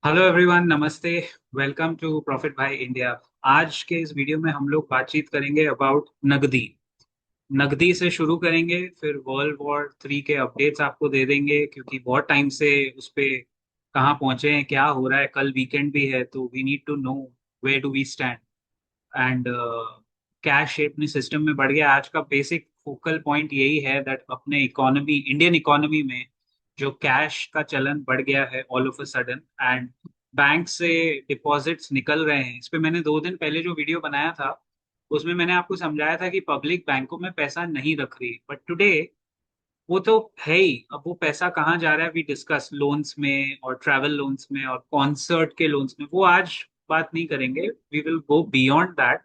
Hello everyone, नमस्ते। Welcome to profit भाई India. आज के इस वीडियो में हम लोग बातचीत करेंगे अबाउट नकदी। नकदी से शुरू करेंगे, फिर वर्ल्ड वॉर 3 के अपडेट्स आपको दे देंगे क्योंकि बहुत टाइम से उस पे कहाँ पहुंचे हैं, क्या हो रहा है। कल वीकेंड भी है तो we need to know where do we stand. And cash अपने सिस्टम में बढ़ गया। आज का बेसिक फोकल पॉइंट यही है दैट अपने इकोनॉमी, इंडियन इकोनॉमी में जो कैश का चलन बढ़ गया है all of a sudden, and bank से डिपॉजिट्स निकल रहे हैं। इस पे मैंने 2 दिन पहले जो वीडियो बनाया था उसमें मैंने आपको समझाया था कि पब्लिक बैंकों में पैसा नहीं रख रही, बट टुडे वो तो है ही। अब वो पैसा कहाँ जा रहा है, वी डिस्कस लोन्स में और ट्रैवल लोन्स में और कॉन्सर्ट के लोन्स में, वो आज बात नहीं करेंगे। We will go beyond that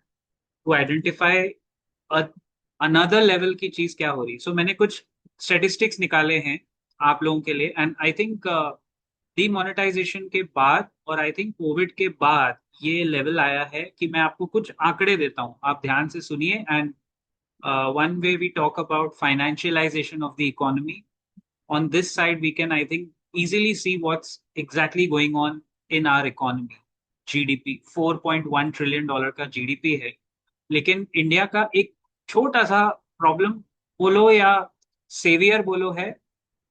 to identify another level की चीज क्या हो रही। सो मैंने कुछ स्टेटिस्टिक्स निकाले हैं आप लोगों के लिए। एंड आई थिंक डीमोनेटाइजेशन के बाद और आई थिंक कोविड के बाद ये लेवल आया है कि मैं आपको कुछ आंकड़े देता हूं, आप ध्यान से सुनिए। And one way we talk about financialization of the economy, on this side we can, I think, easily see what's exactly going on in our economy. GDP $4.1 trillion का जीडीपी है, लेकिन इंडिया का एक छोटा सा प्रॉब्लम बोलो या saviour बोलो है,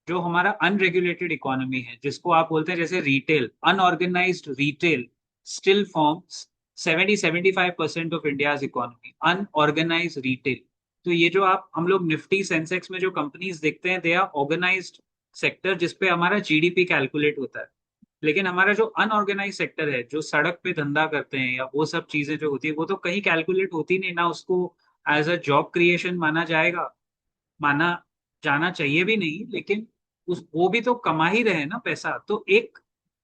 जो हमारा अनरेगुलेटेड इकोनॉमी है, जिसको आप बोलते हैं जैसे retail, unorganised retail still forms 70-75% of India's economy, unorganised retail. तो ये जो आप हम लोग निफ्टी सेंसेक्स में जो कंपनीज देखते हैं, दे आर ऑर्गेनाइज्ड सेक्टर जिसपे हमारा जीडीपी कैलकुलेट होता है। लेकिन हमारा जो अनऑर्गेनाइज सेक्टर है, जो सड़क पे धंधा करते हैं या वो सब चीजें जो होती है, वो तो कहीं कैलकुलेट होती नहीं ना। उसको एज अ जॉब क्रिएशन माना जाएगा, माना जाना चाहिए भी नहीं, लेकिन उस वो भी तो कमा ही रहे हैं ना पैसा। तो एक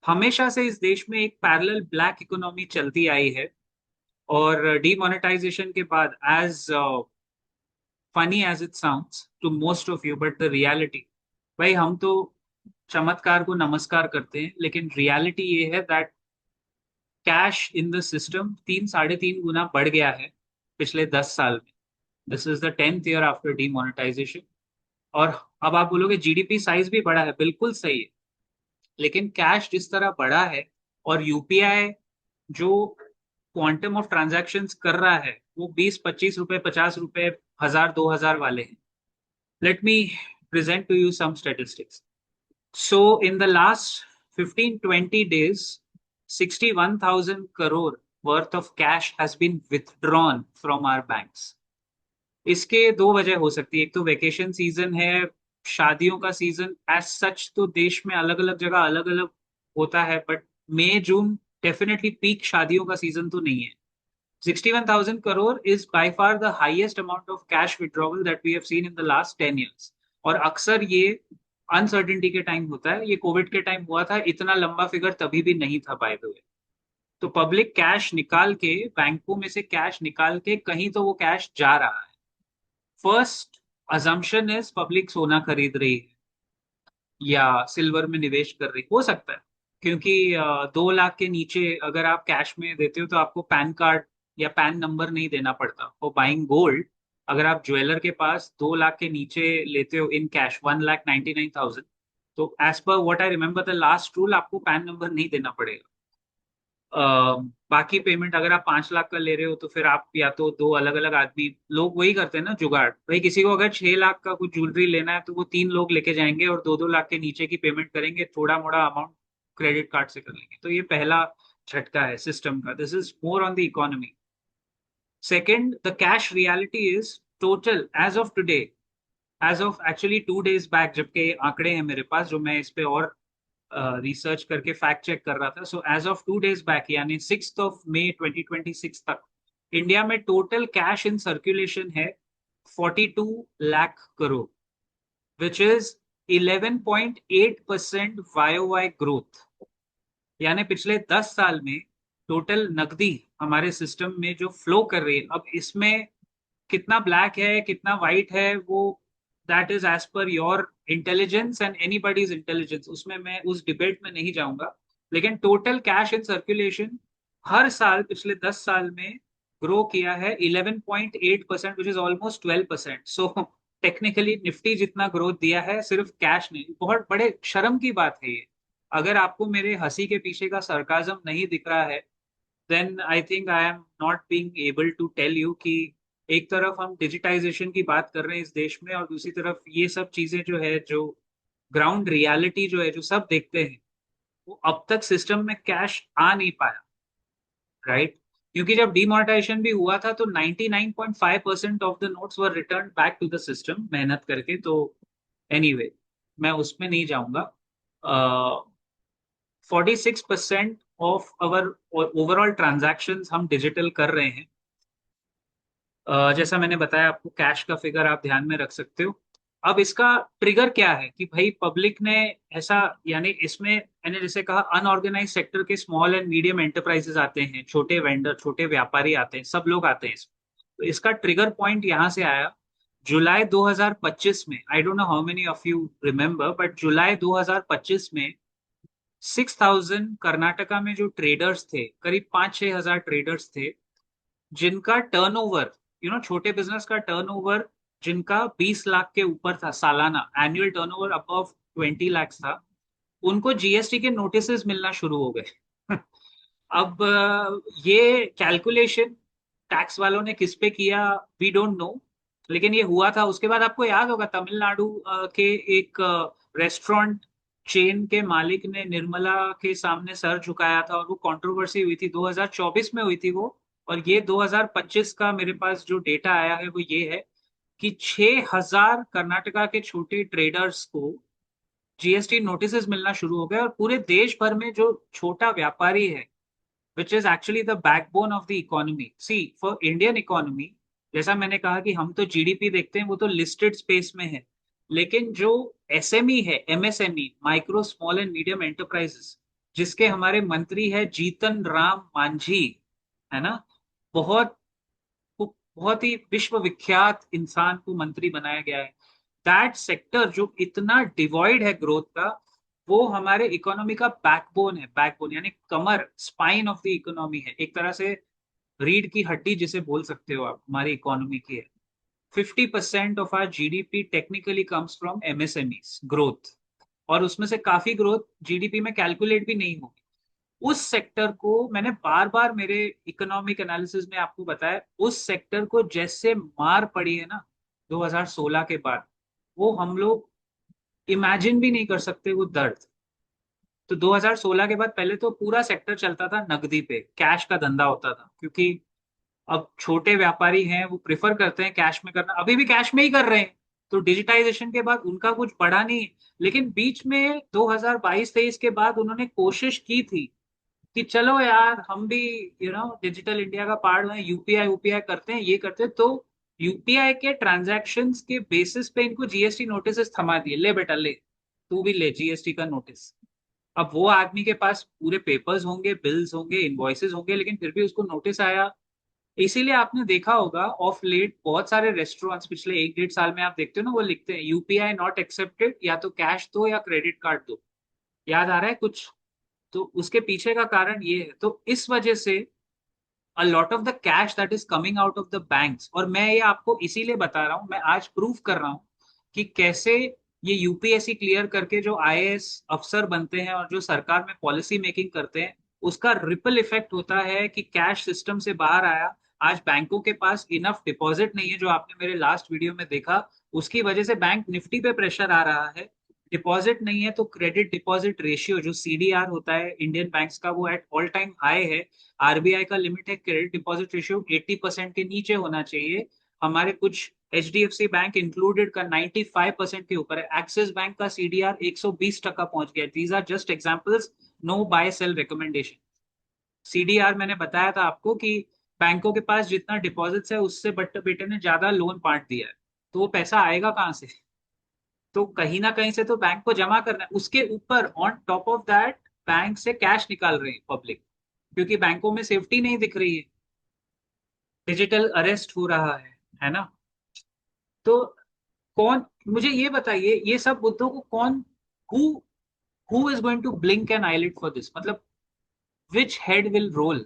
हमेशा से इस देश में एक पैरेलल ब्लैक इकोनॉमी चलती आई है। और डीमोनेटाइजेशन के बाद, as funny as it sounds to most of you, but the reality, भाई हम तो चमत्कार को नमस्कार करते हैं, लेकिन रियलिटी ये है that cash in the system 3-3.5 गुना बढ़ गया है पिछले 10 साल में। This is the 10th year after demonetization. और अब आप बोलोगे जीडीपी साइज भी बढ़ा है, बिल्कुल सही है, लेकिन कैश जिस तरह बढ़ा है और यूपीआई जो क्वांटम ऑफ ट्रांजैक्शंस कर रहा है वो 20-25 रुपए, 50 रुपए, 1000-2000 वाले हैं। Let me present to you some statistics. So in the last 15-20 days, 61,000 crore worth of cash has been withdrawn from our banks. इसके दो वजह हो सकती है। एक तो वेकेशन सीजन है, शादियों का सीजन एज सच तो देश में अलग अलग जगह अलग अलग होता है, but May June definitely peak शादियों का सीजन तो नहीं है। 61,000 crore is by far the highest amount of cash withdrawal that we have seen in the last 10 years। और अक्सर ये अनसर्टिनिटी के टाइम होता है, ये कोविड के टाइम हुआ था, इतना लंबा फिगर तभी भी नहीं था बाय द वे। तो पब्लिक कैश निकाल के, बैंकों में से कैश निकाल के कहीं तो वो कैश जा रहा है। फर्स्ट अजम्पशन इज पब्लिक सोना खरीद रही है या सिल्वर में निवेश कर रही, हो सकता है। क्योंकि 2 लाख के नीचे अगर आप कैश में देते हो तो आपको पैन कार्ड या पैन नंबर नहीं देना पड़ता फॉर बाइंग गोल्ड। अगर आप ज्वेलर के पास 2 लाख के नीचे लेते हो इन कैश, 1,99,000, तो as per what I remember the last rule, आपको पैन नंबर नहीं देना पड़ेगा। अ, बाकी पेमेंट अगर आप 5 लाख का ले रहे हो तो फिर आप या तो दो अलग अलग आदमी, लोग वही करते हैं ना जुगाड़, भाई किसी को अगर 6 लाख का कुछ ज्वेलरी लेना है तो वो 3 लोग लेके जाएंगे और 2-2 लाख के नीचे की पेमेंट करेंगे, थोड़ा मोड़ा अमाउंट क्रेडिट कार्ड से कर लेंगे। तो ये पहला झटका है सिस्टम का। This is more on the economy. Second, the cash reality is total as of today, as of actually 2 days back, जबकि आंकड़े हैं मेरे पास जो मैं इस पे और रिसर्च करके फैक्ट चेक कर रहा था। So as of 2 days back, यानी 6 मई 2026 तक, इंडिया में टोटल कैश इन सर्कुलेशन है 42 lakh crore, which is 11.8% YOY growth. यानी पिछले 10 साल में टोटल नकदी हमारे सिस्टम में जो फ्लो कर रही है, अब इसमें कितना ब्लैक है कितना व्हाइट है, वो that is as per your intelligence and anybody's intelligence, उसमें मैं उस डिबेट में नहीं जाऊंगा। लेकिन टोटल कैश इन सर्कुलेशन हर साल पिछले 10 साल में ग्रो किया है 11.8%, which is almost 12%। So technically Nifty जितना ग्रोथ दिया है सिर्फ कैश नहीं, बहुत बड़े शर्म की बात है ये। अगर आपको मेरे हंसी के पीछे का सरकाजम नहीं दिख रहा है, then I think I am not being able to tell you कि एक तरफ हम डिजिटाइजेशन की बात कर रहे हैं इस देश में, और दूसरी तरफ ये सब चीजें जो है, जो ग्राउंड रियलिटी जो है, जो सब देखते हैं, वो अब तक सिस्टम में कैश आ नहीं पाया, राइट? क्योंकि जब डिमोनेटाइजेशन भी हुआ था तो 99.5% of the notes were return back to the system मेहनत करके। तो एनीवे, मैं उसमें नहीं जाऊंगा। 46% ऑफ अवर ओवरऑल ट्रांजैक्शन हम डिजिटल कर रहे हैं। जैसा मैंने बताया आपको, कैश का फिगर आप ध्यान में रख सकते हो। अब इसका ट्रिगर क्या है कि भाई पब्लिक ने ऐसा, यानी इसमें मैंने जैसे कहा, अनऑर्गेनाइज सेक्टर के स्मॉल एंड मीडियम एंटरप्राइजेस आते हैं, छोटे वेंडर, छोटे व्यापारी आते हैं, सब लोग आते हैं इसमें। तो इसका ट्रिगर पॉइंट यहाँ से आया जुलाई 2025 में। I don't know how many of you remember, but जुलाई 2025 में 6,000 कर्नाटका में जो ट्रेडर्स थे, करीब 5-6 हजार ट्रेडर्स थे, जिनका टर्नओवर, छोटे बिजनेस का टर्नओवर जिनका 20 लाख के ऊपर था सालाना, एनुअल टर्नओवर अबव 20 लाख था, उनको जीएसटी के नोटिसेस मिलना शुरू हो गए। अब ये कैलकुलेशन टैक्स वालों ने किस पे किया, वी डोंट नो, लेकिन ये हुआ था। उसके बाद आपको याद होगा, तमिलनाडु के एक रेस्टोरेंट चेन के मालिक ने निर्मला के सामने सर झुकाया था, और वो कंट्रोवर्सी हुई थी, 2024 में हुई थी वो। और ये 2025 का मेरे पास जो डेटा आया है वो ये है कि 6,000 कर्नाटका के छोटे ट्रेडर्स को जीएसटी नोटिसेस मिलना शुरू हो गए। और पूरे देश भर में जो छोटा व्यापारी है, which is actually the backbone of the economy, see for Indian economy, जैसा मैंने कहा कि हम तो जीडीपी देखते हैं, वो तो लिस्टेड स्पेस में है, लेकिन जो एसएमई है, MSME, micro small and medium enterprises, जिसके हमारे मंत्री है जीतन राम मांझी, है ना, बहुत बहुत ही विश्व विख्यात इंसान को मंत्री बनाया गया है। दैट सेक्टर जो इतना डिवॉइड है ग्रोथ का, वो हमारे इकोनॉमी का बैकबोन है। बैकबोन यानी कमर, स्पाइन ऑफ द इकोनॉमी है, एक तरह से रीढ़ की हड्डी जिसे बोल सकते हो आप, हमारी इकोनॉमी की है। 50% of our GDP technically comes from MSMEs growth, और उसमें से काफी ग्रोथ जीडीपी में कैलकुलेट भी नहीं होगी। उस सेक्टर को मैंने बार बार मेरे इकोनॉमिक एनालिसिस में आपको बताया, उस सेक्टर को जैसे मार पड़ी है ना 2016 के बाद, वो हम लोग इमेजिन भी नहीं कर सकते वो दर्द। तो 2016 के बाद पहले तो पूरा सेक्टर चलता था नकदी पे, कैश का धंधा होता था, क्योंकि अब छोटे व्यापारी हैं वो प्रेफर करते हैं कैश में करना, अभी भी कैश में ही कर रहे हैं। तो डिजिटाइजेशन के बाद उनका कुछ बढ़ा नहीं, लेकिन बीच में 2022-23 के बाद उन्होंने कोशिश की थी कि चलो यार हम भी डिजिटल इंडिया का पार्ट है, यूपीआई यूपीआई करते हैं, ये करते हैं। तो यूपीआई के ट्रांजैक्शंस के बेसिस पे इनको जीएसटी नोटिस थमा दिए, ले बेटा ले, तू भी ले जीएसटी का नोटिस। अब वो आदमी के पास पूरे पेपर्स होंगे, बिल्स होंगे, इनवॉइसेस होंगे, लेकिन फिर भी उसको नोटिस आया। इसीलिए आपने देखा होगा ऑफ लेट बहुत सारे रेस्टोरेंट्स पिछले 1-1.5 साल में आप देखते हो ना, वो लिखते हैं यूपीआई नॉट एक्सेप्टेड, या तो कैश दो या क्रेडिट कार्ड दो। याद आ रहा है कुछ? तो उसके पीछे का कारण ये है। तो इस वजह से a lot of the cash that is coming out of the banks, और मैं ये आपको इसीलिए बता रहा हूं, मैं आज प्रूव कर रहा हूं कि कैसे ये यूपीएससी क्लियर करके जो आईएएस अफसर बनते हैं और जो सरकार में पॉलिसी मेकिंग करते हैं, उसका रिपल इफेक्ट होता है कि कैश सिस्टम से बाहर आया। आज बैंकों के पास इनफ डिपॉजिट नहीं है, जो आपने मेरे लास्ट वीडियो में देखा, उसकी वजह से बैंक निफ्टी पे प्रेशर आ रहा है। डिपॉजिट नहीं है तो क्रेडिट डिपॉजिट रेशियो जो सीडीआर होता है इंडियन बैंक्स का, वो एट ऑल टाइम हाई है। आरबीआई का लिमिट है क्रेडिट डिपॉजिट रेशियो 80% के नीचे होना चाहिए। हमारे कुछ एचडीएफसी बैंक इंक्लूडेड का 95% के ऊपर है। एक्सिस बैंक का सीडीआर 120% पहुंच गया। These are just examples, no buy sell recommendation. CDR मैंने बताया था आपको कि बैंकों के पास जितना डिपॉजिट्स है उससे बट बेटे ने ज्यादा लोन बांट दिया है, तो वो पैसा आएगा कहाँ से? तो कहीं ना कहीं से तो बैंक को जमा करना है। उसके ऊपर on top of that bank से कैश निकाल रहे हैं पब्लिक, क्योंकि बैंकों में सेफ्टी नहीं दिख रही है, डिजिटल अरेस्ट हो रहा है ना। तो कौन, मुझे ये बताइए, ये सब मुद्दों को कौन, who who is going to blink an eyelid for this, मतलब विच हेड विल रोल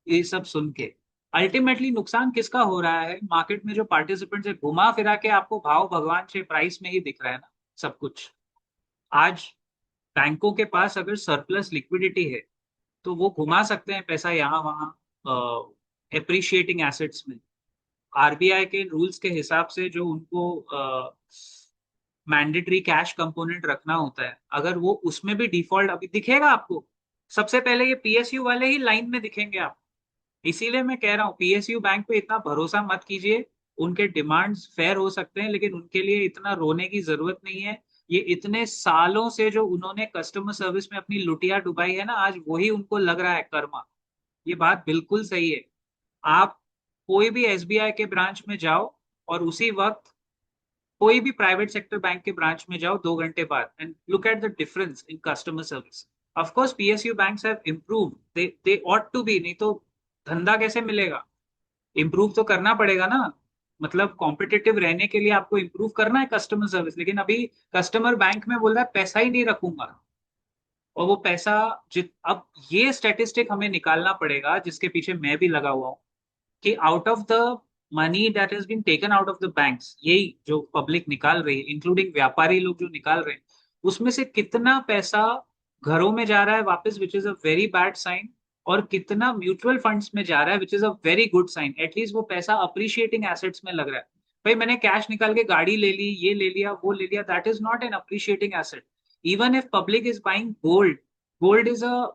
ये सब सुन के? अल्टीमेटली नुकसान किसका हो रहा है? मार्केट में जो पार्टिसिपेंट्स है, घुमा फिरा के आपको भाव भगवान से प्राइस में ही दिख रहा है ना सब कुछ। आज बैंकों के पास अगर सरप्लस लिक्विडिटी है तो वो घुमा सकते हैं पैसा यहाँ वहाँ एप्रिशिएटिंग एसेट्स में। आरबीआई के रूल्स के हिसाब से जो उनको मैंडेटरी कैश कंपोनेंट रखना होता है, अगर वो उसमें भी डिफॉल्ट अभी दिखेगा आपको, सबसे पहले ये पीएसयू वाले ही लाइन में दिखेंगे आप। इसीलिए मैं कह रहा हूँ पीएसयू बैंक पे इतना भरोसा मत कीजिए। उनके डिमांड्स फेयर हो सकते हैं लेकिन उनके लिए इतना रोने की जरूरत नहीं है। ये इतने सालों से जो उन्होंने कस्टमर सर्विस में अपनी लुटिया डुबाई है ना, आज वही उनको लग रहा है कर्मा। ये बात बिल्कुल सही है। आप कोई भी एसबीआई के ब्रांच में जाओ और उसी वक्त कोई भी प्राइवेट सेक्टर बैंक के ब्रांच में जाओ 2 घंटे बाद, and look at the difference in customer service. Of course PSU banks have improved, they ought to be, नहीं तो धंधा कैसे मिलेगा? इम्प्रूव तो करना पड़ेगा ना। मतलब कॉम्पिटिटिव रहने के लिए आपको इम्प्रूव करना है कस्टमर सर्विस, लेकिन अभी कस्टमर बैंक में बोल रहा है पैसा ही नहीं रखूंगा। और वो पैसा जित अब ये स्टैटिस्टिक हमें निकालना पड़ेगा जिसके पीछे मैं भी लगा हुआ हूँ, कि out of the money that has been taken out of the banks, यही जो पब्लिक निकाल रही है इंक्लूडिंग व्यापारी लोग जो निकाल रहे हैं, उसमें से कितना पैसा घरों में जा रहा है वापस, which is a very bad sign. और कितना म्यूचुअल फंड्स में जा रहा है, which is a very good sign. At least वो पैसा अप्रिशिएटिंग एसेट्स में लग रहा है। भाई मैंने कैश निकाल के गाड़ी ले ली, ये ले लिया, वो ले लिया, that is not an appreciating asset. Even if public is buying gold, gold is a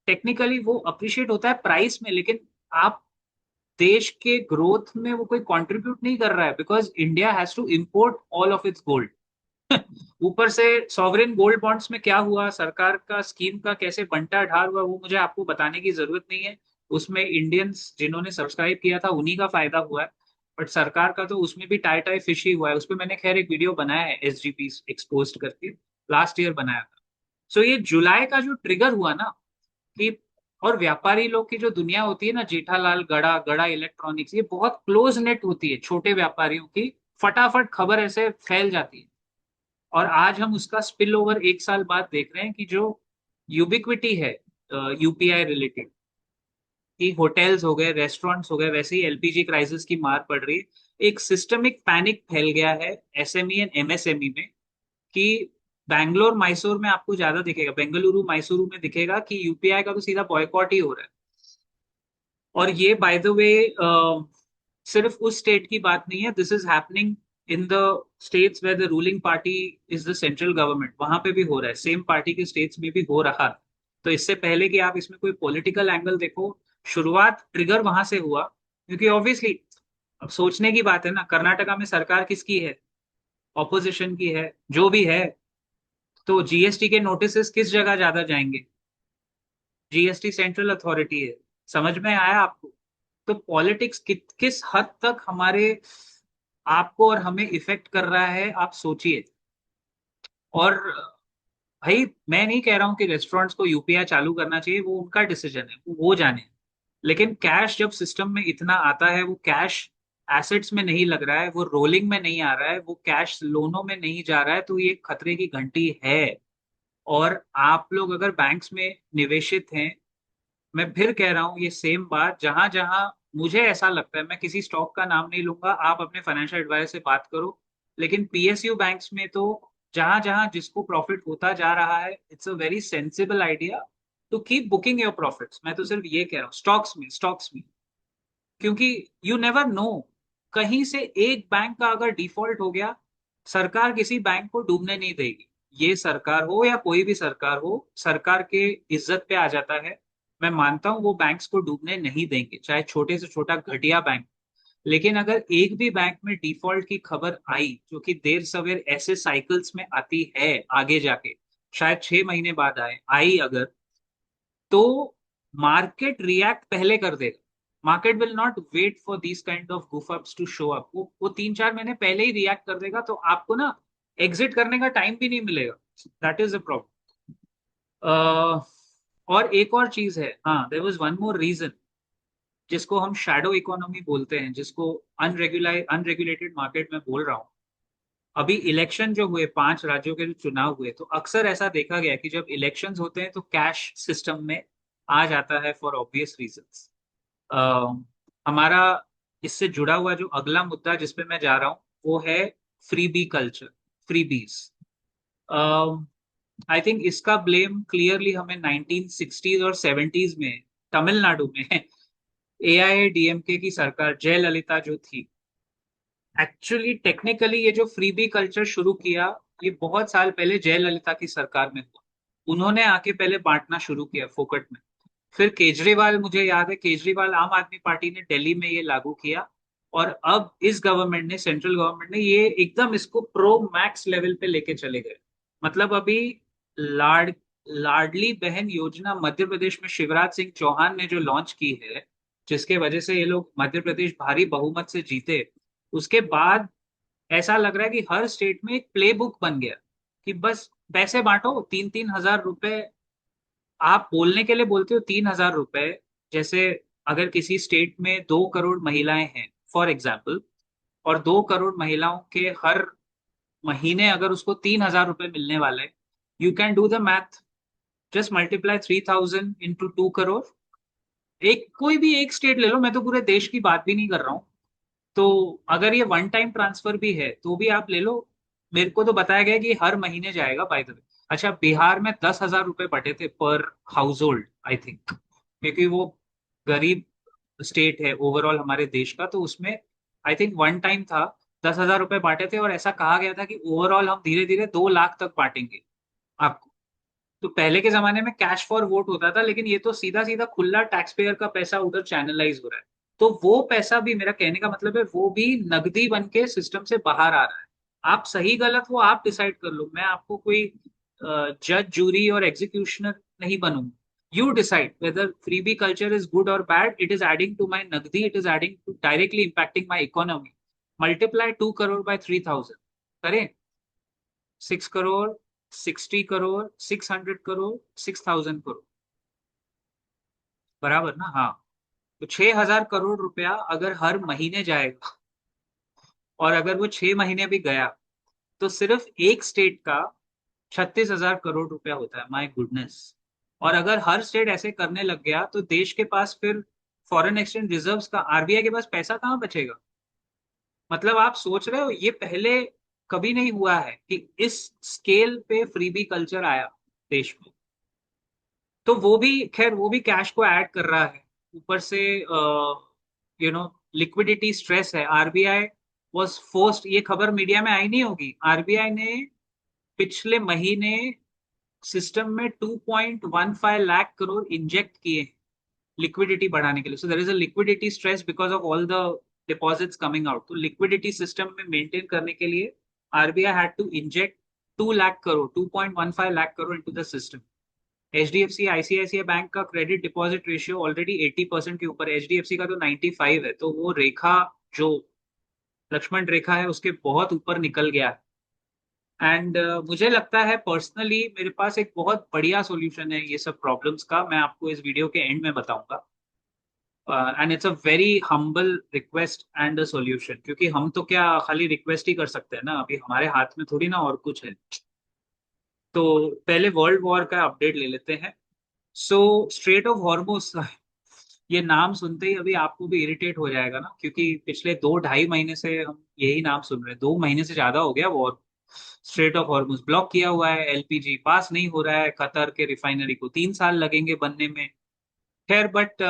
technically वो अप्रिशिएट होता है प्राइस में, लेकिन आप देश के ग्रोथ में वो कोई कंट्रीब्यूट नहीं कर रहा है, because India has to import all of its gold. ऊपर से सॉवरेन गोल्ड बॉन्ड्स में क्या हुआ, सरकार का स्कीम का कैसे बंटा ढाल हुआ, वो मुझे आपको बताने की जरूरत नहीं है। उसमें इंडियंस जिन्होंने सब्सक्राइब किया था उन्हीं का फायदा हुआ है। बट सरकार का तो उसमें भी टाई टाई फिश ही हुआ है। उस पर मैंने खैर एक वीडियो बनाया है एसजीपी एक्सपोज करके, लास्ट ईयर बनाया था। सो ये जुलाई का जो ट्रिगर हुआ ना, कि और व्यापारी लोग की जो दुनिया होती है ना, जेठालाल गड़ा, गड़ा इलेक्ट्रॉनिक्स, ये बहुत क्लोज नेट होती है छोटे व्यापारियों की। फटाफट खबर ऐसे फैल जाती है। और आज हम उसका स्पिल ओवर 1 साल बाद देख रहे हैं कि जो यूबिक्विटी है यूपीआई रिलेटेड, कि होटल्स हो गए, रेस्टोरेंट्स हो गए, वैसे ही एलपीजी क्राइसिस की मार पड़ रही है। एक सिस्टमिक पैनिक फैल गया है एसएमई एंड एमएसएमई में, कि बैंगलोर मैसूर में आपको ज्यादा दिखेगा, बेंगलुरु मैसूरू में दिखेगा कि यूपीआई का तो सीधा बॉयकॉट ही हो रहा है। और ये बाय द वे सिर्फ उस स्टेट की बात नहीं है, this is happening in the states where the ruling party is the central government, वहां पे भी हो रहा है, सेम पार्टी के स्टेट्स में भी हो रहा है। तो इससे पहले कि आप इसमें कोई पॉलिटिकल एंगल देखो, शुरुआत ट्रिगर वहां से हुआ, क्योंकि ऑब्वियसली अब सोचने की बात है ना, कर्नाटका में सरकार किसकी है? ऑपोजिशन की है, जो भी है। तो जीएसटी के नोटिस किस जगह ज्यादा जाएंगे? जीएसटी सेंट्रल अथॉरिटी है। समझ में आया आपको? तो पॉलिटिक्स किस हद तक हमारे आपको और हमें इफेक्ट कर रहा है, आप सोचिए। और भाई मैं नहीं कह रहा हूं कि रेस्टोरेंट्स को यूपीआई चालू करना चाहिए, वो उनका डिसीजन है, वो जाने। लेकिन कैश जब सिस्टम में इतना आता है, वो कैश एसेट्स में नहीं लग रहा है, वो रोलिंग में नहीं आ रहा है, वो कैश लोनों में नहीं जा रहा है, तो ये खतरे की घंटी है। और आप लोग अगर बैंक्स में निवेशित हैं, मैं फिर कह रहा हूँ ये सेम बात, जहां जहां मुझे ऐसा लगता है, मैं किसी स्टॉक का नाम नहीं लूंगा, आप अपने फाइनेंशियल एडवाइजर से बात करो, लेकिन पीएसयू बैंक्स में तो जहां जहां जिसको प्रॉफिट होता जा रहा है, it's a very sensible idea to keep booking your profits. मैं तो सिर्फ ये कह रहा हूँ स्टॉक्स में, क्योंकि यू नेवर नो, कहीं से एक बैंक का अगर डिफॉल्ट हो गया, सरकार किसी बैंक को डूबने नहीं देगी। ये सरकार हो या कोई भी सरकार हो, सरकार के इज्जत पे आ जाता है। मैं मानता हूं वो बैंक्स को डूबने नहीं देंगे, चाहे छोटे से छोटा घटिया बैंक। लेकिन अगर एक भी बैंक में डिफॉल्ट की खबर आई, जो कि देर सवेर ऐसे साइकिल्स में आती है आगे जाके, शायद 6 महीने बाद आई अगर, तो मार्केट रिएक्ट पहले कर देगा। Market will not wait for these kind of goof ups to show up. वो 3-4 महीने पहले ही रिएक्ट कर देगा, तो आपको ना एग्जिट करने का टाइम भी नहीं मिलेगा। That is the problem. और एक और चीज है, हाँ, there was one more reason, जिसको हम शैडो इकोनॉमी बोलते हैं, जिसको अनरेगुलेटेड मार्केट में बोल रहा हूँ। अभी इलेक्शन जो हुए, 5 राज्यों के जो चुनाव हुए, तो अक्सर ऐसा देखा गया कि जब इलेक्शंस होते हैं तो कैश सिस्टम में आ जाता है फॉर ऑब्वियस रीजंस। हमारा इससे जुड़ा हुआ जो अगला मुद्दा जिस पे मैं जा रहा हूँ, वो है फ्री बी कल्चर, फ्री बीज। आई थिंक इसका ब्लेम क्लियरली हमें 1960s और 70s में तमिलनाडु में एआईएडीएमके की सरकार जयललिता जो थी, एक्चुअली टेक्निकली ये जो फ्रीबी कल्चर शुरू किया, ये बहुत साल पहले जयललिता की सरकार में हुआ। उन्होंने आके पहले बांटना शुरू किया फोकट में। फिर केजरीवाल, मुझे याद है केजरीवाल आम आदमी पार्टी ने दिल्ली में ये लागू किया, और अब इस गवर्नमेंट ने, सेंट्रल गवर्नमेंट ने ये एकदम इसको प्रो मैक्स लेवल पे लेके चले गए। मतलब अभी लाड लाडली बहन योजना मध्य प्रदेश में शिवराज सिंह चौहान ने जो लॉन्च की है, जिसके वजह से ये लोग मध्य प्रदेश भारी बहुमत से जीते, उसके बाद ऐसा लग रहा है कि हर स्टेट में एक प्ले बुक बन गया कि बस पैसे बांटो, 3-3 हजार रुपए। आप बोलने के लिए बोलते हो 3 हजार रुपए। जैसे अगर किसी स्टेट में 2 करोड़ महिलाएं हैं फॉर एग्जाम्पल, और 2 करोड़ महिलाओं के हर महीने अगर उसको 3 हजार रुपए मिलने वाले, you can do the math. Just multiply 3,000 into 2 crore. एक कोई भी एक स्टेट ले लो, मैं तो पूरे देश की बात भी नहीं कर रहा हूँ। तो अगर ये वन टाइम ट्रांसफर भी है तो भी आप ले लो। मेरे को तो बताया गया कि हर महीने जाएगा, बाय द वे। अच्छा, बिहार में 10 हजार रुपए बटे थे पर हाउस होल्ड, आई थिंक, क्योंकि वो गरीब स्टेट है ओवरऑल हमारे देश का, तो उसमें आई थिंक वन टाइम था। 10 हजार रुपए बांटे थे, और ऐसा कहा गया था कि ओवरऑल हम धीरे धीरे 2 लाख तक बांटेंगे आपको। तो पहले के जमाने में कैश फॉर वोट होता था, लेकिन ये तो सीधा सीधा खुला टैक्स पेयर का पैसा उधर चैनलाइज हो रहा है। तो वो पैसा भी, मेरा कहने का मतलब है, वो भी नकदी बन के सिस्टम से बाहर आ रहा है। आप सही गलत वो आप डिसाइड कर लो, मैं आपको कोई जज जूरी और एग्जीक्यूशनर नहीं बनूंगा। You decide whether freebie culture is good और bad. It is adding to my नकदी, it is adding to directly impacting my economy. Multiply 2 crore by 3,000 करें। 6 करोड़, 60 करोड़, 600 करोड़, 6,000 करोड़, बराबर ना? हाँ। तो 6,000 करोड़ रुपया अगर हर महीने जाएगा, और अगर वो 6 महीने भी गया, तो सिर्फ एक स्टेट का 36,000 करोड़ रुपया होता है। My goodness. और अगर हर स्टेट ऐसे करने लग गया, तो देश के पास फिर फॉरेन एक्सचेंज रिजर्व्स का, आरबीआई के पास पैसा कहाँ बचेगा? मतलब आप सोच रहे हो, ये पहले कभी नहीं हुआ है कि इस स्केल पे फ्रीबी कल्चर आया देश में। तो वो भी, खैर वो भी कैश को ऐड कर रहा है। ऊपर से लिक्विडिटी स्ट्रेस है। आरबीआई वाज फोर्स्ड, ये खबर मीडिया में आई नहीं होगी, आरबीआई ने पिछले महीने सिस्टम में 2.15 लाख करोड़ इंजेक्ट किए लिक्विडिटी बढ़ाने के लिए। So there is a liquidity stress because of all the deposits coming out. तो लिक्विडिटी सिस्टम में मेंटेन करने के लिए RBI had to inject 2 lakh crore, 2.15 lakh crore into the system. HDFC ICICI bank का क्रेडिट डिपॉजिट रेशियो ऑलरेडी 80% के ऊपर है। एचडीएफसी का तो 95 है, तो वो रेखा, जो लक्ष्मण रेखा है, उसके बहुत ऊपर निकल गया है। एंड मुझे लगता है पर्सनली, मेरे पास एक बहुत बढ़िया सॉल्यूशन है ये सब प्रॉब्लम्स का, मैं आपको इस वीडियो के एंड में बताऊंगा। And it's a very humble request and a solution, क्योंकि हम तो क्या खाली रिक्वेस्ट ही कर सकते हैं ना, अभी हमारे हाथ में थोड़ी ना और कुछ है। तो पहले वर्ल्ड वॉर का अपडेट ले लेते हैं। सो स्ट्रेट ऑफ हॉर्मुज, ये नाम सुनते ही अभी आपको भी इरिटेट हो जाएगा ना, क्योंकि पिछले 2-2.5 महीने से हम यही नाम सुन रहे हैं। 2 महीने से ज्यादा हो गया war. Straight of Hormuz block किया हुआ है, एलपीजी पास नहीं हो रहा है, कतर के रिफाइनरी को 3 साल लगेंगे बनने में। खैर, but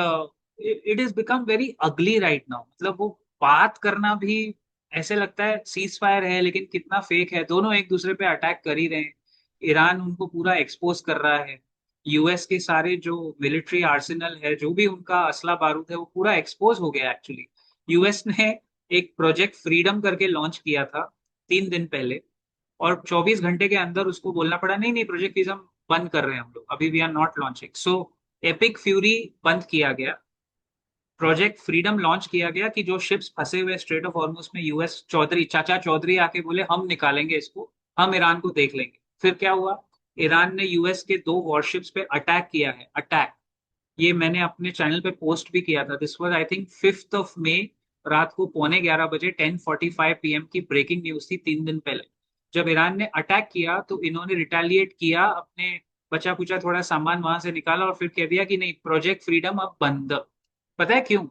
it is become very ugly right now. मतलब वो बात करना भी ऐसे लगता है सीज फायर है, लेकिन कितना फेक है। दोनों एक दूसरे पे अटैक कर ही रहे हैं। ईरान उनको पूरा एक्सपोज कर रहा है। यूएस के सारे जो मिलिट्री आर्सेनल है, जो भी उनका असला बारूद है, वो पूरा एक्सपोज हो गया एक्चुअली। यूएस ने एक प्रोजेक्ट फ्रीडम करके लॉन्च किया था 3 दिन पहले, और 24 घंटे के अंदर उसको बोलना पड़ा, नहीं नहीं, प्रोजेक्ट हम बंद कर रहे हैं, हम लोग अभी we are not launching. So Epic Fury बंद किया गया, प्रोजेक्ट फ्रीडम लॉन्च किया गया, कि जो शिप्स फंसे हुए स्ट्रेट ऑफ हॉर्मुज में, यूएस चौधरी, चाचा चौधरी आके बोले हम निकालेंगे इसको, हम ईरान को देख लेंगे। फिर क्या हुआ? ईरान ने यूएस के 2 वॉरशिप्स पे अटैक किया है, अटैक। ये मैंने अपने चैनल पे पोस्ट भी किया था। दिस वाज आई थिंक 5 मई, रात को 11:45 बजे, 10:45 PM की ब्रेकिंग न्यूज थी 3 दिन पहले। जब ईरान ने अटैक किया, तो इन्होंने रिटेलिएट किया, अपने बचा कुचा थोड़ा सामान वहां से निकाला, और फिर कह दिया कि नहीं, प्रोजेक्ट फ्रीडम अब बंद। पता है क्यों?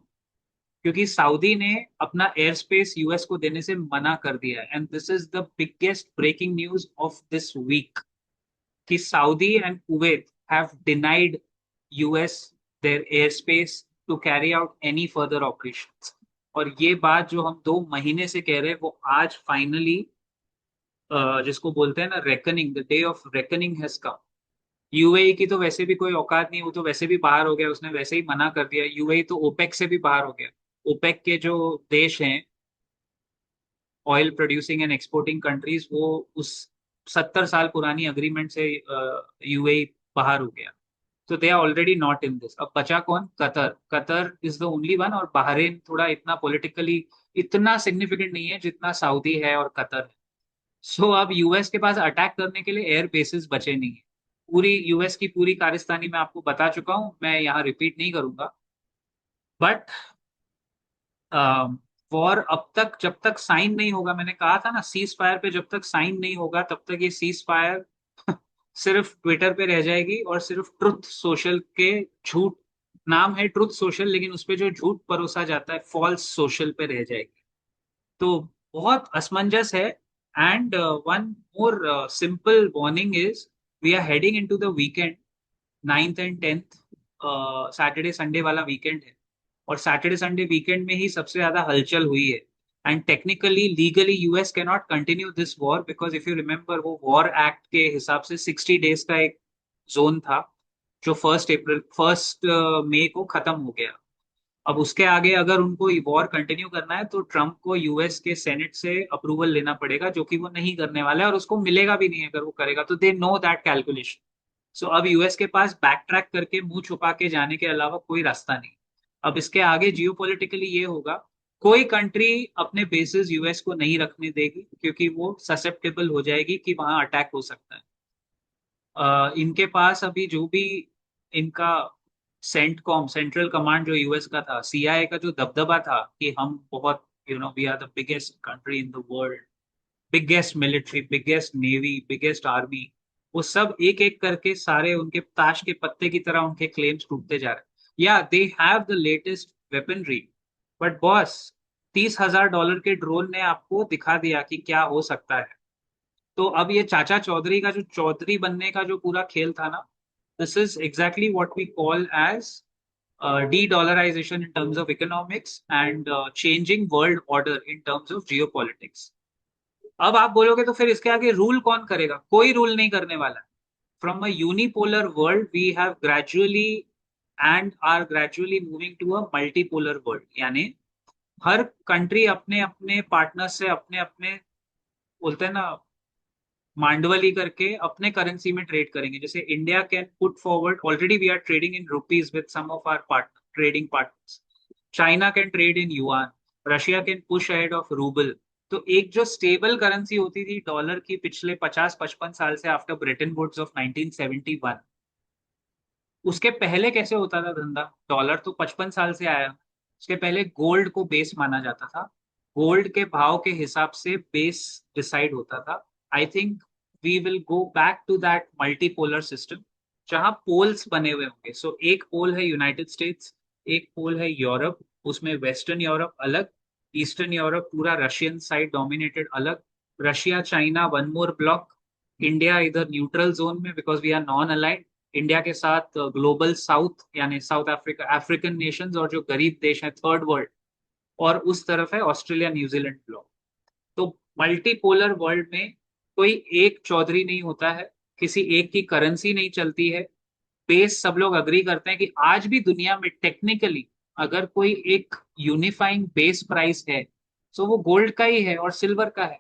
क्योंकि सऊदी ने अपना एयर स्पेस यूएस को देने से मना कर दिया है। And this is the biggest breaking news of this week, कि Saudi and Kuwait have denied US their airspace to carry out any further operations. और ये बात जो हम 2 महीने से कह रहे हैं वो आज फाइनली, जिसको बोलते हैं ना reckoning, the day of reckoning has come. UAE की तो वैसे भी कोई औकात नहीं, वो तो वैसे भी बाहर हो गया, उसने वैसे ही मना कर दिया। यूएई तो ओपेक से भी बाहर हो गया। ओपेक के जो देश हैं, oil producing and exporting countries, वो उस 70 साल पुरानी अग्रीमेंट से यूएई बाहर हो गया। तो they are already not in this. अब बचा कौन? Qatar. Qatar is the only one, और बहरीन थोड़ा इतना पॉलिटिकली इतना सिग्निफिकेंट नहीं है जितना सऊदी है और कतर है। सो अब यूएस के पास अटैक करने के लिए एयर बेसिस बचे नहीं है। पूरी यूएस की पूरी कारस्तानी मैं आपको बता चुका हूं, मैं यहाँ रिपीट नहीं करूंगा। बट वॉर अब तक जब तक साइन नहीं होगा, मैंने कहा था ना सीज फायर पे जब तक साइन नहीं होगा तब तक ये सीज फायर सिर्फ ट्विटर पे रह जाएगी, और सिर्फ ट्रुथ सोशल के झूठ, नाम है ट्रुथ सोशल लेकिन उस पे जो झूठ परोसा जाता है फॉल्स सोशल पे रह जाएगी। तो बहुत असमंजस है। And one more simple warning is, we are heading into the weekend, 9th and 10th, Saturday Sunday वाला वीकेंड है। और सैटरडे संडे वीकेंड में ही सबसे ज्यादा हलचल हुई है। And technically legally US can not continue this war, because if you remember वो वॉर एक्ट के हिसाब से 60 डेज का एक जोन था, जो 1 मई को खत्म हो गया। अब उसके आगे अगर उनको वॉर कंटिन्यू करना है तो ट्रम्प को यूएस के सेनेट से अप्रूवल लेना पड़ेगा, जो कि वो नहीं करने वाला है, और उसको मिलेगा भी नहीं अगर वो करेगा तो। They know that calculation. So अब यूएस के पास बैक ट्रैक करके मुंह छुपा के जाने के अलावा कोई रास्ता नहीं। अब इसके आगे जियोपॉलिटिकली ये होगा, कोई कंट्री अपने बेसिस यूएस को नहीं रखने देगी, क्योंकि वो ससेप्टेबल हो जाएगी कि वहां अटैक हो सकता है। इनके पास अभी जो भी इनका सेंटकॉम, सेंट्रल कमांड जो यूएस का था, सीआईए का जो दबदबा था कि हम बहुत, we are the biggest country in the world, biggest military, biggest navy, biggest army, वो सब एक एक करके सारे उनके ताश के पत्ते की तरह उनके क्लेम्स टूटते जा रहे हैं। या they have the latest weaponry, but boss, $30,000 के ड्रोन ने आपको दिखा दिया कि क्या हो सकता है। तो अब ये चाचा चौधरी का जो चौधरी बनने का जो पूरा खेल था ना, this is exactly what we call as de-dollarization in terms of economics and changing world order in terms of geopolitics. अब आप बोलोगे तो फिर इसके आगे रूल कौन करेगा? कोई रूल नहीं करने वाला। From a unipolar world we have gradually and are gradually moving to a multipolar world, यानी हर कंट्री अपने अपने पार्टनर से अपने अपने, बोलते हैं ना, मांडवली करके अपने करेंसी में ट्रेड करेंगे। जैसे India can put forward, already we are trading in rupees with some of our partner trading partners. China can trade in yuan, Russia can push ahead of rouble. तो एक जो स्टेबल करेंसी होती थी dollar की पिछले 50-55 साल से, after Bretton Woods of 1971, उसके पहले कैसे होता था धंधा? डॉलर तो 55 साल से आया, उसके पहले गोल्ड को बेस माना जाता था। गोल्ड के भाव के हिसाब से बेस डिसाइड होता था। I think we will go back to that multipolar system, जहां पोल्स बने हुए होंगे। सो एक पोल है यूनाइटेड स्टेट्स, एक पोल है यूरोप, उसमें वेस्टर्न यूरोप अलग, ईस्टर्न यूरोप पूरा रशियन साइड डोमिनेटेड अलग, Russia China one more block, India इधर न्यूट्रल जोन में because we are non aligned. India के साथ ग्लोबल साउथ यानी साउथ अफ्रीका, अफ्रीकन नेशंस और जो गरीब देश हैं थर्ड वर्ल्ड, और उस तरफ है ऑस्ट्रेलिया न्यूजीलैंड ब्लॉक। तो मल्टीपोलर वर्ल्ड में कोई एक चौधरी नहीं होता है, किसी एक की करेंसी नहीं चलती है। बेस सब लोग अग्री करते हैं कि आज भी दुनिया में टेक्निकली अगर कोई एक यूनिफाइंग बेस प्राइस है तो वो गोल्ड का ही है और सिल्वर का है।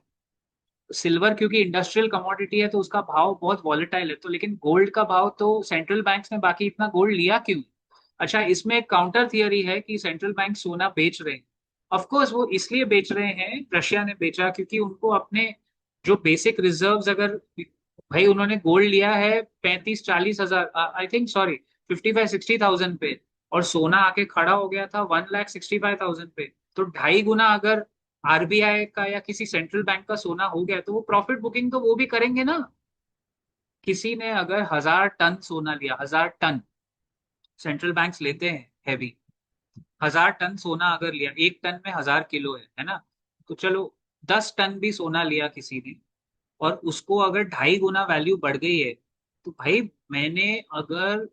सिल्वर क्योंकि इंडस्ट्रियल कमोडिटी है तो उसका भाव बहुत वॉलेटाइल है, तो लेकिन गोल्ड का भाव तो सेंट्रल बैंक्स ने बाकी इतना गोल्ड लिया क्यों? अच्छा, इसमें एक काउंटर थियरी है कि सेंट्रल बैंक सोना बेच रहे हैं। ऑफ कोर्स वो इसलिए बेच रहे हैं, रशिया ने बेचा क्योंकि उनको अपने जो बेसिक रिजर्व्स, अगर भाई उन्होंने गोल्ड लिया है 35-40 हजार, आई थिंक सॉरी 55-60 थाउजेंड पे, और सोना आके खड़ा हो गया था 1,65,000 पे, तो 2.5 गुना अगर आरबीआई का या किसी सेंट्रल बैंक का सोना हो गया तो वो प्रॉफिट बुकिंग तो वो भी करेंगे ना। किसी ने अगर 1,000 टन सोना लिया, 1,000 टन, सेंट्रल बैंक्स लेते हैं हैवी, 1,000 टन सोना अगर लिया, 1 टन में 1,000 किलो है ना, तो चलो 10 टन भी सोना लिया किसी ने, और उसको अगर 2.5 गुना वैल्यू बढ़ गई है, तो भाई मैंने अगर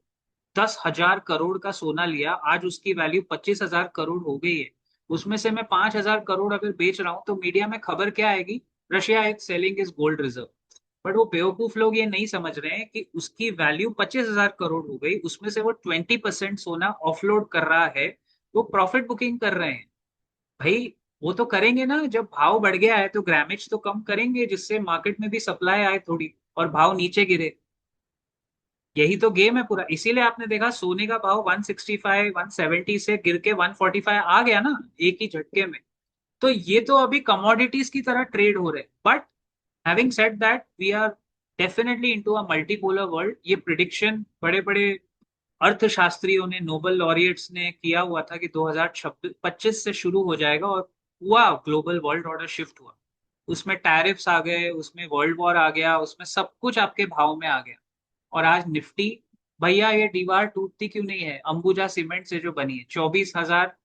10,000 करोड़ का सोना लिया, आज उसकी वैल्यू 25,000 करोड़ हो गई है, उसमें से मैं 5,000 करोड़ अगर बेच रहा हूं तो मीडिया में खबर क्या आएगी? Russia is selling is gold reserve. But वो बेवकूफ लोग ये नहीं समझ रहे हैं कि उसकी वैल्यू 25,000 करोड़ हो गई, उसमें से वो 20% सोना ऑफलोड कर रहा है, वो प्रॉफिट बुकिंग कर रहे हैं। भाई वो तो करेंगे ना, जब भाव बढ़ गया है तो ग्रामेज तो कम करेंगे, जिससे मार्केट में भी सप्लाई आए थोड़ी और भाव नीचे गिरे। यही तो गेम है पूरा। इसीलिए आपने देखा सोने का भाव 165 170 से गिर के 145 आ गया ना, एक ही झटके में। तो ये तो अभी कमोडिटीज की तरह ट्रेड हो रहे हैं। But having said that, we are definitely into a multipolar world. ये प्रिडिक्शन बड़े बड़े अर्थशास्त्रियों ने, नोबेल लॉरिएट्स ने किया हुआ था कि 2025 से शुरू हो जाएगा, और हुआ। ग्लोबल वर्ल्ड ऑर्डर शिफ्ट हुआ, उसमें टैरिफ्स आ गए, उसमें वर्ल्ड वॉर आ गया, उसमें सब कुछ आपके भाव में आ गया। और आज निफ्टी, भैया ये दीवार टूटती क्यों नहीं है? अंबुजा सीमेंट से जो बनी है, 24,200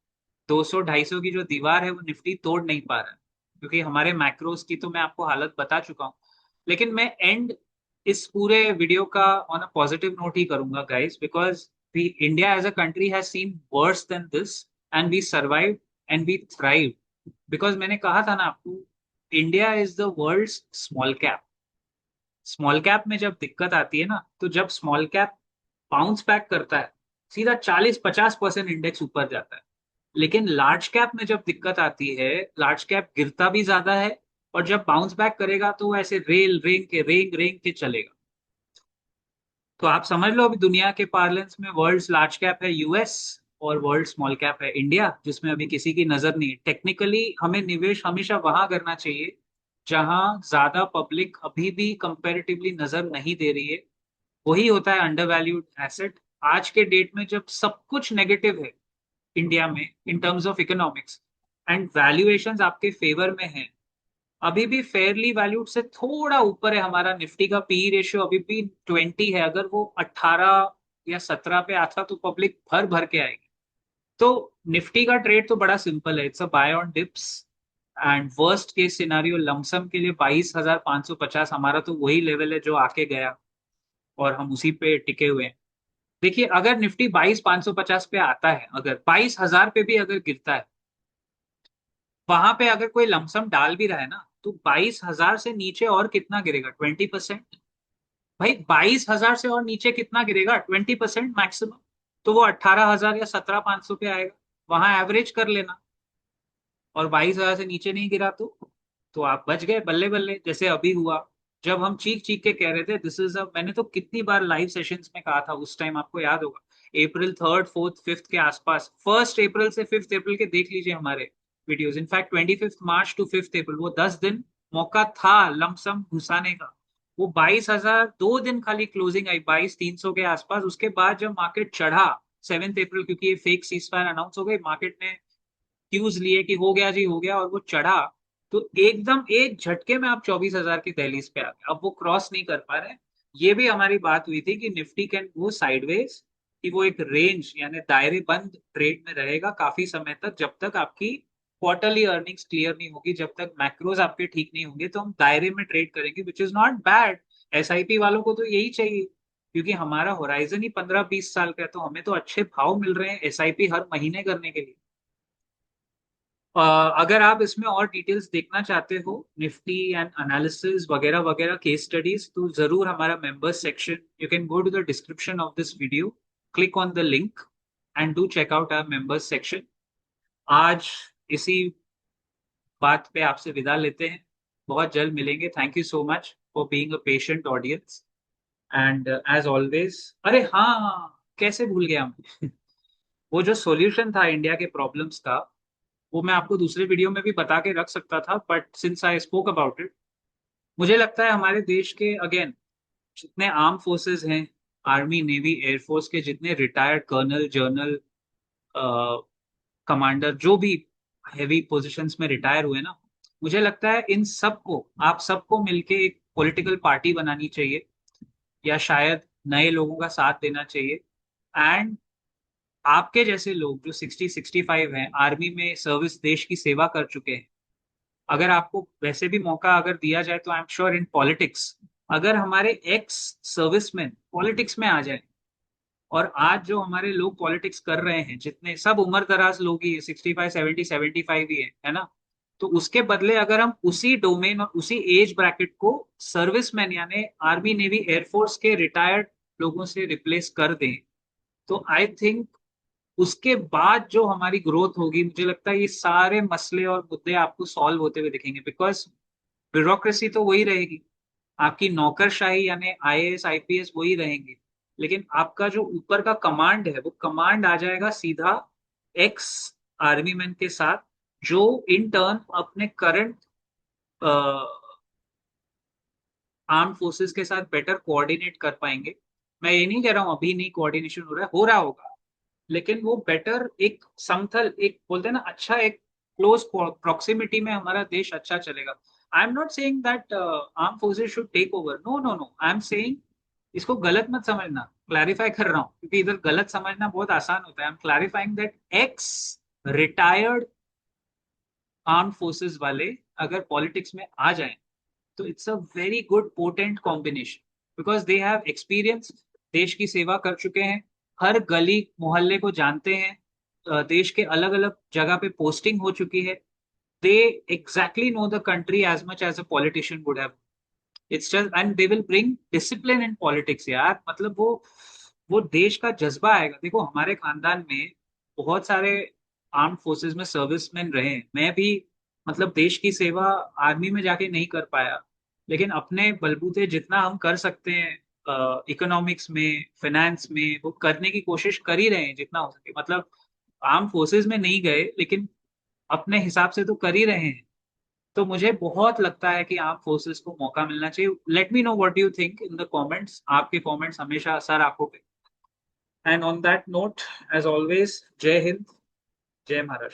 250 की जो दीवार है, वो निफ्टी तोड़ नहीं पा रहा है, क्योंकि हमारे मैक्रोस की तो मैं आपको हालत बता चुका हूँ। लेकिन मैं एंड इस पूरे वीडियो का ऑन अ पॉजिटिव नोट ही करूंगा guys, because we India as a country has seen worse than this, and we survive and we thrive. Because मैंने कहा था ना आपको, India is the world small cap. Small cap में जब दिक्कत आती है ना, तो जब स्मॉल कैप बाउंस बैक करता है, सीधा 40-50% इंडेक्स ऊपर जाता है। लेकिन लार्ज कैप में जब दिक्कत आती है, लार्ज कैप गिरता भी ज्यादा है, और जब बाउंस बैक करेगा तो वो ऐसे रेंग रेंग के चलेगा। तो आप समझ लो, अभी दुनिया के पार्लेंस में वर्ल्ड लार्ज कैप है यूएस, और वर्ल्ड स्मॉल कैप है इंडिया, जिसमें अभी किसी की नजर नहीं है। टेक्निकली हमें निवेश हमेशा वहां करना चाहिए जहां ज्यादा पब्लिक अभी भी कंपैरेटिवली नजर नहीं दे रही है। वही होता है अंडर वैल्यूड एसेट। आज के डेट में जब सब कुछ नेगेटिव है इंडिया में in terms of economics, and valuations आपके फेवर में हैं, अभी भी फेयरली वैल्यूड से थोड़ा ऊपर है हमारा निफ्टी का पी रेशियो, अभी भी 20 है। अगर वो 18 या 17 पे आता तो पब्लिक भर भर के आएगी। तो निफ्टी का ट्रेड तो बड़ा सिंपल है, it's a buy on dips. And worst case scenario lump sum के लिए 22,550 हमारा तो वही लेवल है जो आके गया, और हम उसी पे टिके हुए हैं। देखिए, अगर निफ्टी 22,550 पे आता है, अगर 22,000 पे भी अगर गिरता है, वहां पे अगर कोई लमसम डाल भी रहा है ना, तो 22,000 से नीचे और कितना गिरेगा? 20%। भाई 22,000 से और नीचे कितना गिरेगा? 20% मैक्सिमम। तो वो 18,000 या 17,500 पे आएगा। वहां एवरेज कर लेना। और 22,000 से नीचे नहीं गिरा तो आप बच गए, बल्ले बल्ले, जैसे अभी हुआ। जब हम चीख चीख के कह रहे थे दिस इज अ, मैंने तो कितनी बार लाइव सेशंस में कहा था उस टाइम, आपको याद होगा, अप्रैल 3, 4, 5 के आसपास, 1 अप्रैल से 5 अप्रैल के देख लीजिए हमारे वीडियोस। इनफैक्ट 25 मार्च टू 5 अप्रैल, वो 10 दिन मौका था लमसम घुसाने का। वो 22,000, 2 दिन खाली क्लोजिंग आई 22,300 के आसपास। उसके बाद जब मार्केट चढ़ा 7 अप्रैल, क्योंकि ये फेक सीज फायर अनाउंस हो गई, मार्केट ने क्यूज लिए कि हो गया जी, हो गया, और वो चढ़ा। तो एकदम एक झटके में आप 24,000 की दहलीज पे आ गए, अब वो क्रॉस नहीं कर पा रहे। ये भी हमारी बात हुई थी कि निफ्टी कैन गो साइडवेज, कि वो एक रेंज यानी दायरे बंद ट्रेड में रहेगा काफी समय तक, जब तक आपकी क्वार्टरली अर्निंग्स क्लियर नहीं होगी, जब तक मैक्रोज आपके ठीक नहीं होंगे, तो हम दायरे में ट्रेड करेंगे, which is not bad. SIP वालों को तो यही चाहिए, क्योंकि हमारा होराइजन ही 15-20 साल का है, तो हमें तो अच्छे भाव मिल रहे हैं एसआईपी हर महीने करने के लिए। अ, अगर आप इसमें और डिटेल्स देखना चाहते हो, निफ्टी एंड एनालिसिस वगैरह वगैरह, केस स्टडीज, तो जरूर हमारा members section, you can go to the description of this video, click on the link and do check out our members section. आज इसी बात पे आपसे विदा लेते हैं, बहुत जल्द मिलेंगे। Thank you so much for being a patient audience, and as always, अरे हाँ, कैसे भूल गया मैं वो जो सॉल्यूशन था इंडिया के प्रॉब्लम्स का, वो मैं आपको दूसरे वीडियो में भी बता के रख सकता था, but since I spoke about it, मुझे लगता है हमारे देश के अगेन जितने आर्म फोर्सेस हैं, आर्मी नेवी एयरफोर्स के जितने रिटायर्ड कर्नल जर्नल कमांडर, जो भी हैवी पोजीशंस में रिटायर हुए ना, मुझे लगता है इन सबको, आप सबको मिलके एक पॉलिटिकल पार्टी बनानी चाहिए, या शायद नए लोगों का साथ देना चाहिए। एंड आपके जैसे लोग जो 60-65 हैं, आर्मी में सर्विस, देश की सेवा कर चुके हैं, अगर आपको वैसे भी मौका अगर दिया जाए, तो I am sure in politics अगर हमारे एक्स सर्विसमैन पॉलिटिक्स में आ जाए, और आज जो हमारे लोग पॉलिटिक्स कर रहे हैं जितने सब उम्र दराज लोग ही 65 70 75 ही है ना, तो उसके बदले अगर हम उसी डोमेन और उसी एज ब्रैकेट को सर्विसमैन यानी आर्मी नेवी एयरफोर्स के रिटायर्ड लोगों से रिप्लेस कर दें, तो आई थिंक उसके बाद जो हमारी ग्रोथ होगी, मुझे लगता है ये सारे मसले और मुद्दे आपको सॉल्व होते हुए दिखेंगे। बिकॉज ब्यूरोक्रेसी तो वही रहेगी, आपकी नौकरशाही यानी आईएएस आईपीएस वही रहेंगे, लेकिन आपका जो ऊपर का कमांड है वो कमांड आ जाएगा सीधा एक्स आर्मी मैन के साथ, जो इन टर्न अपने करंट आर्म फोर्सेस के साथ बेटर कोऑर्डिनेट कर पाएंगे। मैं ये नहीं कह रहा हूं अभी नहीं कोऑर्डिनेशन हो रहा होगा, लेकिन वो बेटर एक समथल, एक बोलते हैं ना अच्छा, एक क्लोज प्रॉक्सिमिटी में हमारा देश अच्छा चलेगा। I am not saying that arm forces should take over, no no no, I am saying, इसको गलत मत समझना, क्लैरिफाई कर रहा हूँ क्योंकि इधर गलत समझना बहुत आसान होता है। I am clarifying that x retired arm forces वाले अगर पॉलिटिक्स में आ जाएं, तो it's a very good potent combination, because they have experience, देश की सेवा कर चुके हैं, हर गली मोहल्ले को जानते हैं, देश के अलग अलग जगह पे पोस्टिंग हो चुकी है, they exactly know the country as much as a politician would have. It's just and they will bring discipline in politics यार, मतलब वो देश का जज्बा आएगा। देखो हमारे खानदान में बहुत सारे आर्म फोर्सेस में सर्विसमैन रहे हैं, मैं भी मतलब देश की सेवा आर्मी में जाके नहीं कर पाया, लेकिन अपने बलबूते जितना हम कर सकते हैं इकोनॉमिक्स में फाइनेंस में वो करने की कोशिश कर ही रहे हैं जितना हो सके। मतलब आर्म फोर्सेस में नहीं गए लेकिन अपने हिसाब से तो कर ही रहे हैं। तो मुझे बहुत लगता है कि आर्म फोर्सेस को मौका मिलना चाहिए। Let me know what you think in the comments, आपके कमेंट्स हमेशा असर आपको। And on that note, as always, जय हिंद, जय महाराष्ट्र।